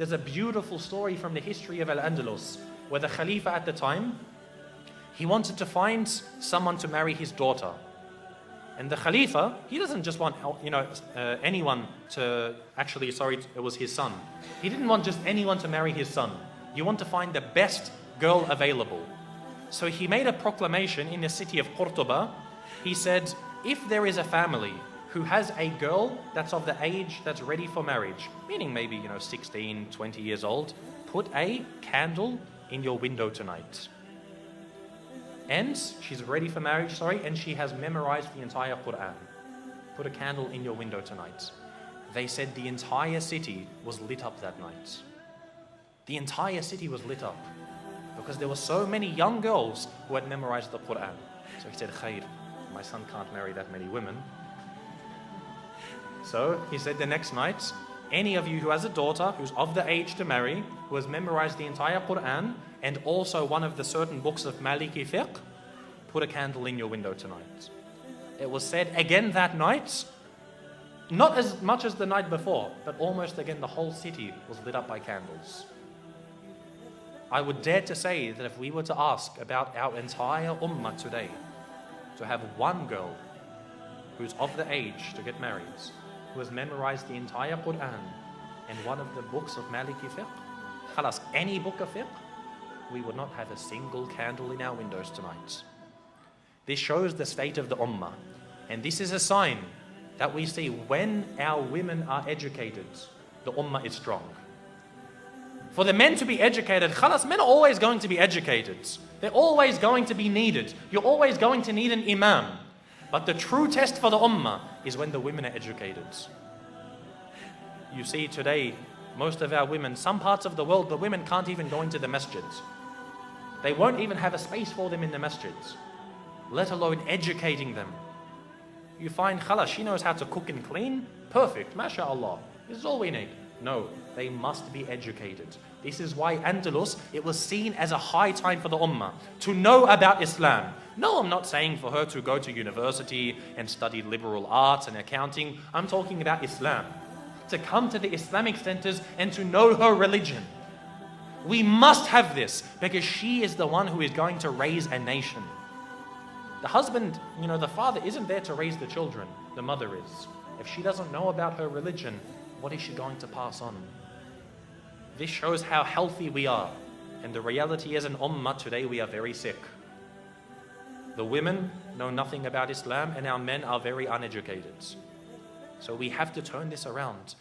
there's a beautiful story from the history of Al-Andalus, where the Khalifa at the time, he wanted to find someone to marry his daughter. And the Khalifa, he doesn't just want, anyone to, it was his son. He didn't want just anyone to marry his son. You want to find the best girl available. So he made a proclamation in the city of Cordoba. He said, if there is a family who has a girl that's of the age that's ready for marriage, meaning maybe, 16, 20 years old, put a candle in your window tonight. And she's ready for marriage, and she has memorized the entire Qur'an. Put a candle in your window tonight. They said the entire city was lit up that night. The entire city was lit up because there were so many young girls who had memorized the Qur'an. So he said, Khair, my son can't marry that many women. So he said the next night, any of you who has a daughter who's of the age to marry, who has memorized the entire Qur'an, and also one of the certain books of Maliki fiqh, put a candle in your window tonight. It was said again that night, not as much as the night before, but almost again the whole city was lit up by candles. I would dare to say that if we were to ask about our entire ummah today, to have one girl who's of the age to get married, who has memorized the entire Qur'an and one of the books of Maliki fiqh, khalas, any book of fiqh, we would not have a single candle in our windows tonight. This shows the state of the ummah. And this is a sign that we see when our women are educated, the ummah is strong. For the men to be educated, khalas, men are always going to be educated. They're always going to be needed. You're always going to need an imam. But the true test for the ummah is when the women are educated. You see today, most of our women, some parts of the world, the women can't even go into the masjids. They won't even have a space for them in the masjids, let alone educating them. You find, khalas, she knows how to cook and clean, perfect, mashallah, this is all we need. No, they must be educated. This is why Andalus, it was seen as a high time for the ummah to know about Islam. No, I'm not saying for her to go to university and study liberal arts and accounting. I'm talking about Islam. To come to the Islamic centers and to know her religion. We must have this because she is the one who is going to raise a nation. The husband, the father isn't there to raise the children. The mother is. If she doesn't know about her religion, what is she going to pass on? This shows how healthy we are. And the reality is, an ummah today, we are very sick. The women know nothing about Islam and our men are very uneducated. So we have to turn this around.